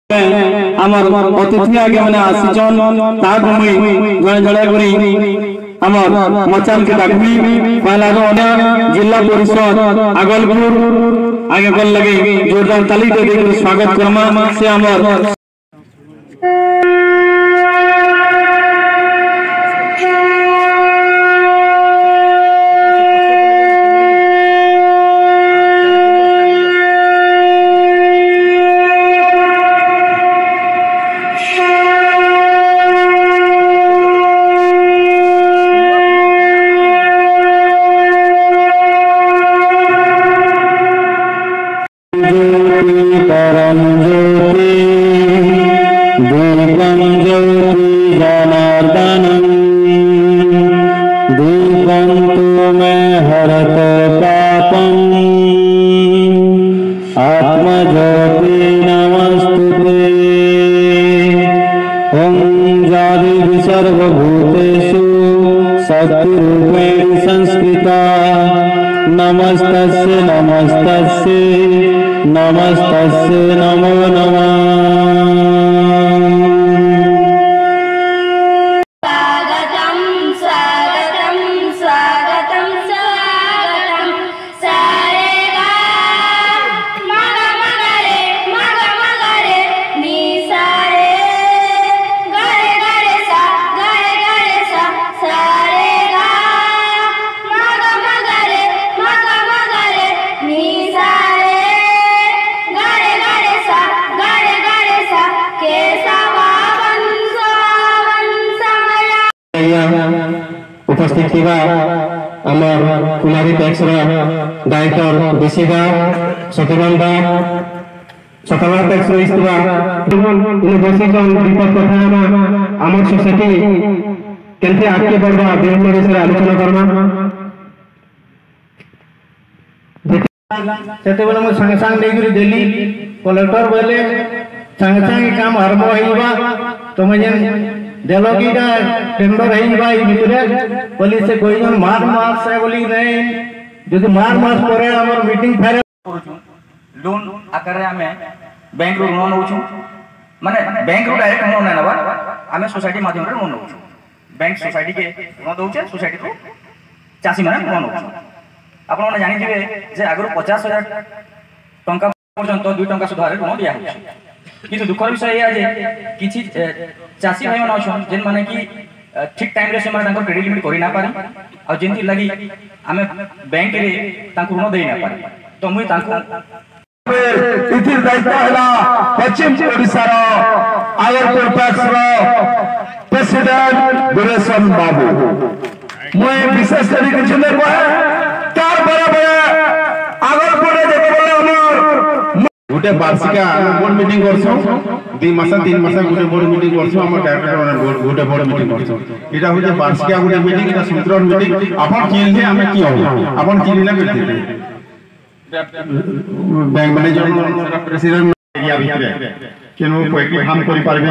आमर अतिथि आगे मैंने आसीचन ताको मुई जणे जणे करी आमर मचान के डाकमी पहला रो जिला परिषद आगलपुर आगे गल लगे जोरदार ताली दे दे स्वागत करमा से आमर शक्तिरूपेण संस्कृता नमस्तस्य नमस्तस्य नमस्तस्य नमो नमः। उपस्थित थिबा आमर कुमारी टैक्स डायरेक्टर बेसीदा सत्यनंदा सकला टैक्स इस्तिबा इन बसी जन दीपक कथा आमर सोसाइटी केनते आगे बढ़बा बेहतर से आलोचना करना सेते बेला म संग संग देगुरी दिल्ली कलेक्टर बोले संग संग काम आरंभ होइबा तमे जन देलोगीटा टेंडर है भाई मित्रे पुलिस से कोई जन मार से बोली नहीं जदि मार परे हमर मीटिंग फेरे लोन आकार हमें बैंक रो ऋण नउछु माने बैंक रो डायरेक्ट ऋण नबा हमें सोसाइटी माध्यम रे ऋण नउछु बैंक सोसाइटी के ऋण दउचे सोसाइटी को चासी माने ऋण नउछु आपण माने जानि दिबे जे आगरो 50,000 टंका पर्यंत 2 टंका सुधारे ऋण दिया होछि किंतु दुखर विषय या जे किछि चासी भाई माने अछन जेन माने कि ठीक टाइम रे से माने तांको क्रेडिट लिमिट करि ना पारे आ जेंति लागि हमें बैंक रे तांको ऋण देई ना पारे तो मुई तांको इथिर दायित्व हला पश्चिम ओडिसा रो आगरपुर पैक्स रो प्रेसिडेंट गुरेशन बाबू मुई विशेष करी कि चले को तार बराबर आगरपुर रे जे बोले हमर गुटे वार्षिका बोर्ड मीटिंग करछो 2 मास 3 मास गुटे बोर्ड मीटिंग करछो हमर डायरेक्टर गुटे बोर्ड मीटिंग करछो इटा होजे वार्षिका गुटे मीटिंग इटा सूत्र मीटिंग आपन चिन्हले हमें की हो आपन चिन्हले बेते बैंक मैनेजर प्रेसिडेंट एरिया भितरे केनो कोई काम करि पारबे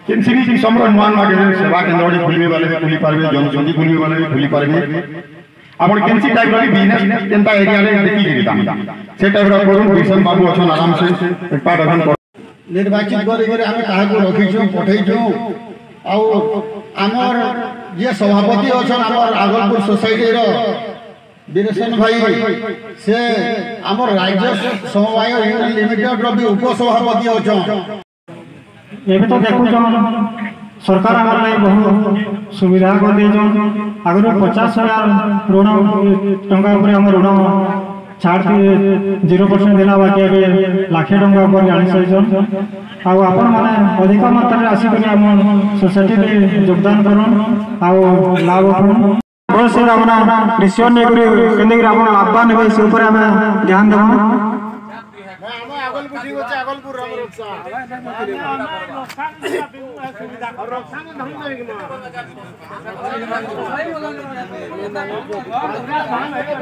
केन सिरी समर मान मागे सेवा केंद्र खुलबे वाले खुली पारबे जन जल्दी खुलबे वाले खुली पारबे आपण केनसी टाइप रो बिजनेस केनता एरिया रे देखि दिता से टाइप रो करू विशन बाबू अछन आराम से एक पार्ट अखन निर्वाचित करे हम काहा को रखिछो पठैछो आ हमर जे सभापति अछन हमर आगलपुर सोसाइटी रो वीरेशन भाई से हमर राज्य समवाय यूनियन लिमिटेड रो भी उपसभापति अछन एबे तो देखु जन सरकार हमर नै बहुत सुविधा कर दे जन आगरो 50,000 ऋण टंका ऊपर हम ऋण छाड़ के 0% देना बाकी है लाख टंका ऊपर जानि सैजन आ आपण माने अधिक मात्रा रे आसी के हम सोसाइटी में योगदान करन आ लाभ उठान बहुत से अपना डिसीजन ने करी केने आपण लाभवान होय से ऊपर हम ध्यान देबो आगलपुर ठीक होचे आगलपुर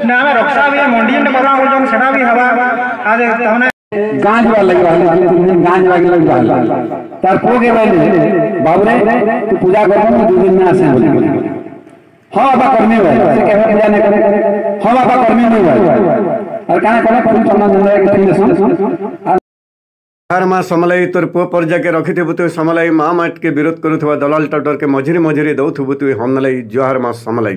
ना हमें रक्षा भी मंडी में करवा जन सेना भी हवा आज तहने गांज वाला लग रहा है गांज वाला लग रहा है तार को के भाई बाबू रे तू पूजा कर 2 दिन में आसे बोली हां बाबा करने हुए से के पूजा नहीं करे हां बाबा करने नहीं हुए और काहे कोने पर चंदन के ठीक हर माँ समलाई तोर पुओ पर्जा के रखिथबु तु समलाई माँ माट के विरोध करुवा दलाल टटर के मझिरी मझिरी दौथबु तु हम जुहार माँ समलाई।